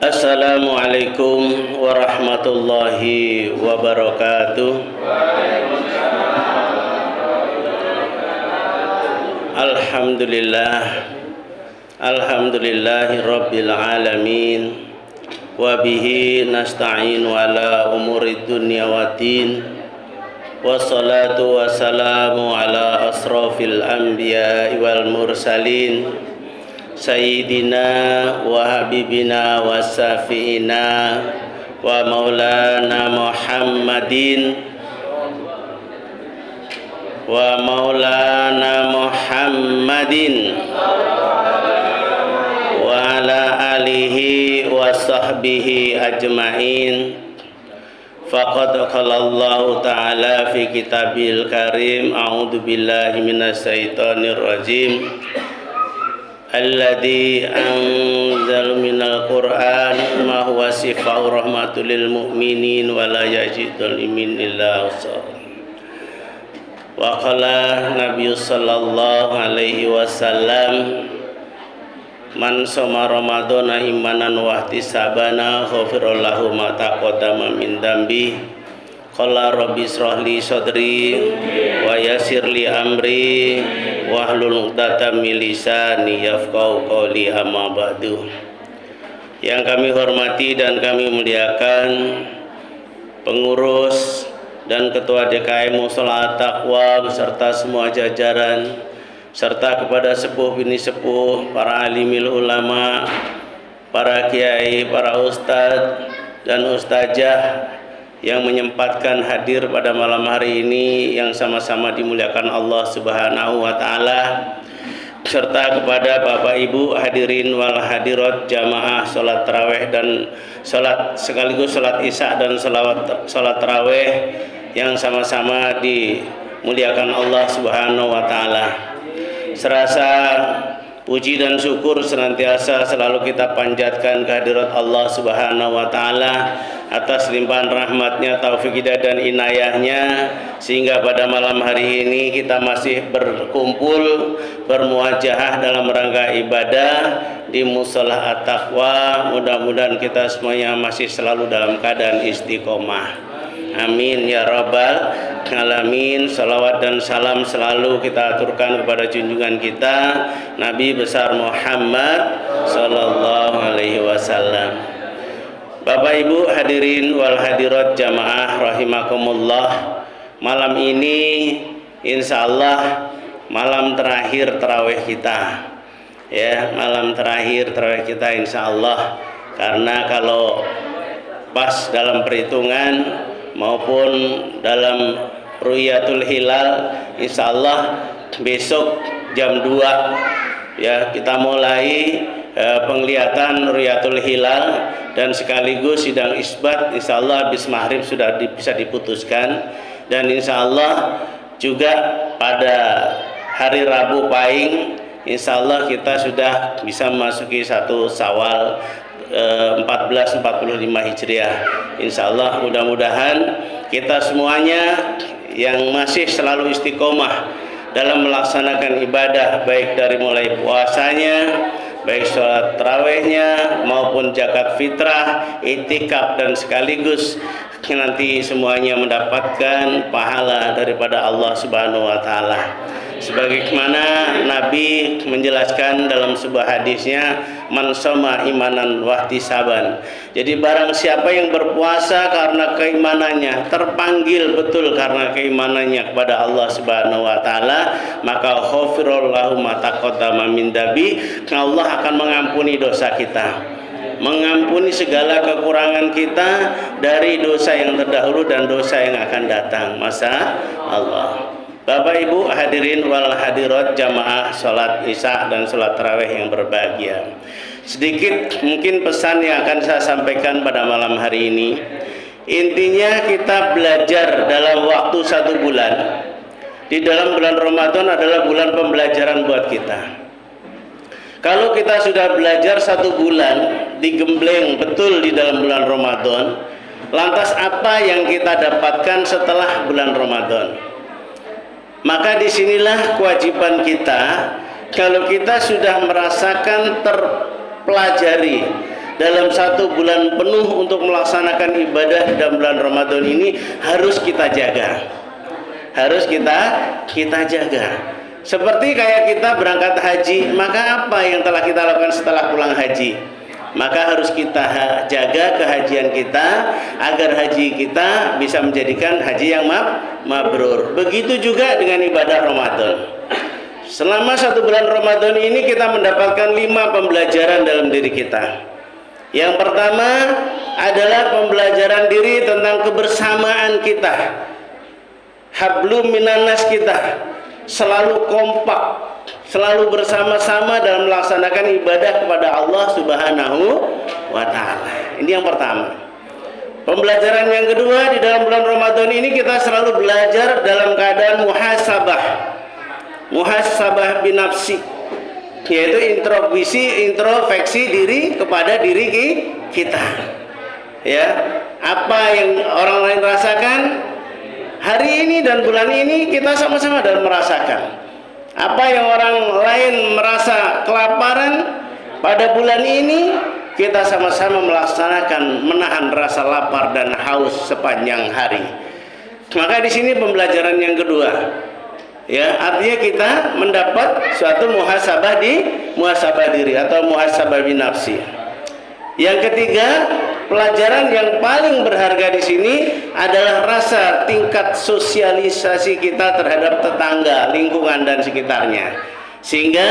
Assalamualaikum warahmatullahi wabarakatuh. Alhamdulillahi rabbil alamin. Wa bihi nasta'inu ala umurid dunya waddin. Wassalatu wassalamu ala asrafil anbiya wal mursalin, Sayyidina wa habibina wa safi'ina wa maulana Muhammadin wa ala alihi wa sahbihi ajma'in. Faqad qala Allah ta'ala fi kitabil karim, a'udzu billahi minasyaitonir rajim. Alladzi anzal minal Qur'an ma huwa shifaa'ur rahmatul lil mu'minin wa la yazidul imin illa usar. Wa qala Nabi sallallahu alaihi wasallam, man shoma ramadhana imanan wa ihtisabana ghufira lahu ma taqaddama min dambi. Qala rabbi shrah li sadri wa yassir li amri wahlul 'uqdatam min lisani yafqahu qawli, amma ba'du. Yang kami hormati dan kami muliakan pengurus dan ketua DKM Mushola At-Taqwa beserta semua jajaran, serta kepada sepuh bini sepuh, para alimil ulama, para kiai, para ustadz dan ustazah yang menyempatkan hadir pada malam hari ini yang sama-sama dimuliakan Allah Subhanahu wa taala, serta kepada Bapak Ibu hadirin wal hadirat jamaah salat tarawih dan salat sekaligus salat Isya dan salat tarawih yang sama-sama dimuliakan Allah Subhanahu wa taala. Serasa puji dan syukur senantiasa selalu kita panjatkan kehadirat Allah Subhanahu wa taala atas limpahan rahmatnya, taufik hidayah dan inayahnya, sehingga pada malam hari ini kita masih berkumpul bermuajahah dalam rangka ibadah di Mushola At-Taqwa. Mudah-mudahan kita semuanya masih selalu dalam keadaan istiqomah. Amin ya rabbal alamin. Salawat dan salam selalu kita aturkan kepada junjungan kita Nabi besar Muhammad sallallahu alaihi wasallam. Bapak Ibu hadirin wal hadirat jamaah rahimakumullah, malam ini insyaallah malam terakhir tarawih kita, ya, malam terakhir tarawih kita insyaallah. Karena kalau pas dalam perhitungan maupun dalam ru'yatul hilal, insyaallah besok jam 2 ya kita mulai penglihatan ru'yatul hilal dan sekaligus sidang isbat. Insyaallah habis maghrib sudah bisa diputuskan, dan insyaallah juga pada hari Rabu Pahing insyaallah kita sudah bisa memasuki 1 Syawal 1445 Hijriah. Insyaallah mudah-mudahan kita semuanya yang masih selalu istiqomah dalam melaksanakan ibadah, baik dari mulai puasanya, baik sholat tarawihnya maupun zakat fitrah, itikaf, dan sekaligus nanti semuanya mendapatkan pahala daripada Allah Subhanahu wa taala. Sebagaimana Nabi menjelaskan dalam sebuah hadisnya, man shoma imanan wa ihtisaban. Jadi barang siapa yang berpuasa karena keimanannya, terpanggil betul karena keimanannya kepada Allah Subhanahu wa taala, maka ghafara lahu ma taqaddama min dambi. Allah akan mengampuni dosa kita, mengampuni segala kekurangan kita dari dosa yang terdahulu dan dosa yang akan datang. Masa Allah. Bapak Ibu hadirin wal hadirat jamaah salat Isya dan salat tarawih yang berbahagia, sedikit mungkin pesan yang akan saya sampaikan pada malam hari ini. Intinya kita belajar dalam waktu 1 bulan. Di dalam bulan Ramadan adalah bulan pembelajaran buat kita. Kalau kita sudah belajar 1 bulan, digembleng betul di dalam bulan Ramadan, lantas apa yang kita dapatkan setelah bulan Ramadan? Maka disinilah kewajiban kita, kalau kita sudah merasakan terpelajari dalam 1 bulan penuh untuk melaksanakan ibadah di dalam bulan Ramadan ini harus kita jaga. Harus kita jaga. Seperti kayak kita berangkat haji, maka apa yang telah kita lakukan setelah pulang haji? Maka harus kita jaga kehajian kita agar haji kita bisa menjadikan haji yang mabrur. Begitu juga dengan ibadah Ramadan. Selama 1 bulan Ramadan ini kita mendapatkan 5 pembelajaran dalam diri kita. Yang pertama adalah pembelajaran diri tentang kebersamaan kita. Hablum minanas kita selalu kompak, selalu bersama-sama dalam melaksanakan ibadah kepada Allah Subhanahu wa Ta'ala. Ini yang pertama. Pembelajaran yang kedua, di dalam bulan Ramadan ini kita selalu belajar dalam keadaan muhasabah binafsi, yaitu introspeksi diri kepada diri kita. Ya, apa yang orang lain rasakan hari ini dan bulan ini kita sama-sama dalam merasakan. Apa yang orang lain merasa kelaparan pada bulan ini, kita sama-sama melaksanakan menahan rasa lapar dan haus sepanjang hari. Maka di sini pembelajaran yang kedua. Ya, artinya kita mendapat suatu muhasabah diri atau muhasabah binafsi. Yang ketiga, pelajaran yang paling berharga di sini adalah rasa tingkat sosialisasi kita terhadap tetangga, lingkungan dan sekitarnya. Sehingga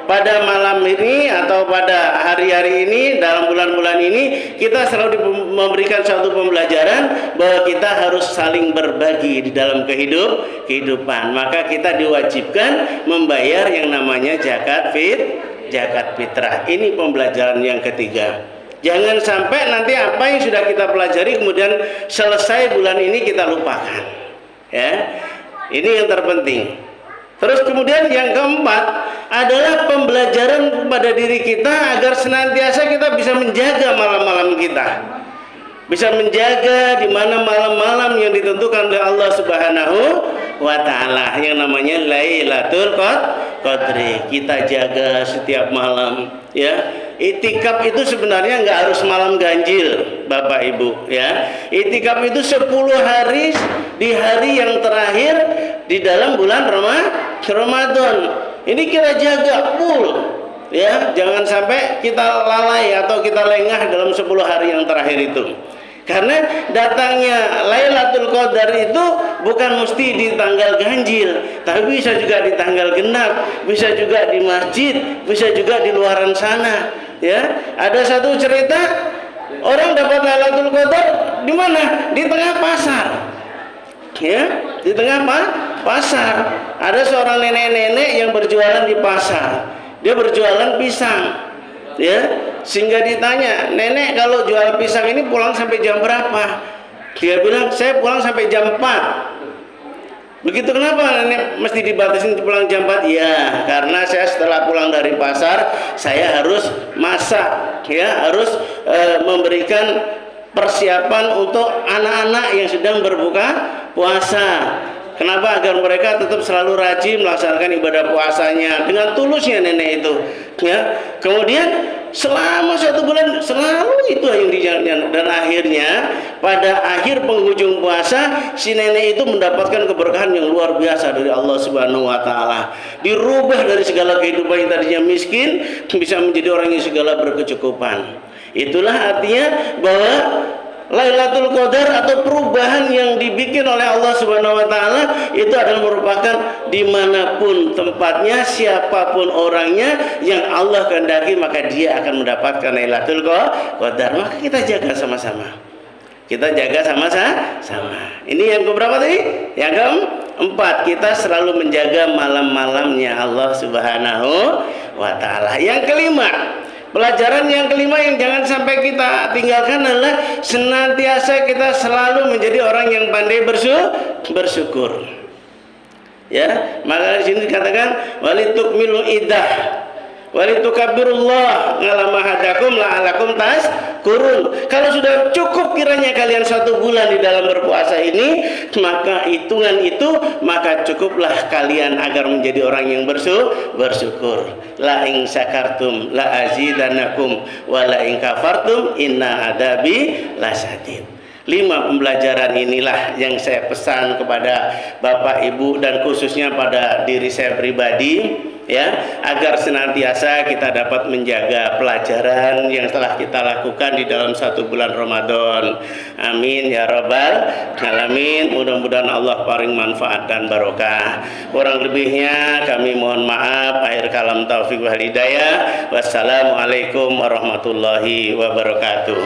pada malam ini atau pada hari-hari ini, dalam bulan-bulan ini, kita selalu memberikan suatu pembelajaran bahwa kita harus saling berbagi di dalam kehidupan. Maka kita diwajibkan membayar yang namanya zakat fitrah. Ini pembelajaran yang ketiga. Jangan sampai nanti apa yang sudah kita pelajari kemudian selesai bulan ini kita lupakan. Ya, ini yang terpenting. Terus kemudian yang keempat adalah pembelajaran kepada diri kita agar senantiasa kita bisa menjaga malam-malam kita. Bisa menjaga di mana malam-malam yang ditentukan oleh Allah Subhanahu wa Ta'ala yang namanya Lailatul Qadri. Kita jaga setiap malam, ya. Itikaf itu sebenarnya nggak harus malam ganjil, Bapak Ibu, ya. Itikaf itu 10 hari di hari yang terakhir di dalam bulan Ramadan. Ini kita jaga full, ya. Jangan sampai kita lalai atau kita lengah dalam 10 hari yang terakhir itu. Karena datangnya Lailatul Qadar itu bukan mesti di tanggal ganjil, tapi bisa juga di tanggal genap, bisa juga di masjid, bisa juga di luaran sana. Ya, ada satu cerita orang dapat Lailatul Qadar di mana? Di tengah pasar. Ya, di tengah pasar. Ada seorang nenek-nenek yang berjualan di pasar. Dia berjualan pisang. Ya, sehingga ditanya, "Nenek, kalau jual pisang ini pulang sampai jam berapa?" Dia bilang, "Saya pulang sampai jam 4." Begitu, kenapa nenek mesti dibatasin pulang jam 4? Ya, karena saya setelah pulang dari pasar, saya harus masak, ya, harus memberikan persiapan untuk anak-anak yang sedang berbuka puasa. Kenapa? Agar mereka tetap selalu rajin melaksanakan ibadah puasanya dengan tulusnya nenek itu. Ya. Kemudian selama 1 bulan selalu itu yang dijalankan, dan akhirnya pada akhir penghujung puasa si nenek itu mendapatkan keberkahan yang luar biasa dari Allah Subhanahu wa Ta'ala. Dirubah dari segala kehidupan yang tadinya miskin bisa menjadi orang yang segala berkecukupan. Itulah artinya bahwa Lailatul Qadar atau perubahan yang dibikin oleh Allah Subhanahu wa Ta'ala itu adalah merupakan dimanapun tempatnya, siapapun orangnya yang Allah kehendaki, maka dia akan mendapatkan Lailatul Qadar. Maka kita jaga sama-sama. Kita jaga sama-sama. Ini yang keberapa tadi? Yang keempat, kita selalu menjaga malam-malamnya Allah Subhanahu wa Ta'ala. Yang kelima, pelajaran yang kelima yang jangan sampai kita tinggalkan adalah senantiasa kita selalu menjadi orang yang pandai bersyukur. Ya, maka di sini dikatakan walitukmilu iddah Walitukabbirullah ngalama hadakum la'alakum kurun. Kalau sudah cukup kiranya kalian 1 bulan di dalam berpuasa ini, maka hitungan itu, maka cukuplah kalian agar menjadi orang yang bersyukur. La in syakartum la azidanakum wa la in kafartum inna adabi lasadid. 5 pembelajaran inilah yang saya pesan kepada Bapak Ibu dan khususnya pada diri saya pribadi, ya, agar senantiasa kita dapat menjaga pelajaran yang telah kita lakukan di dalam 1 bulan Ramadan. Amin ya rabbal alamin. Mudah-mudahan Allah paling manfaat dan barokah. Kurang lebihnya kami mohon maaf. Akhir kalam taufik wal hidayah. Wassalamualaikum warahmatullahi wabarakatuh.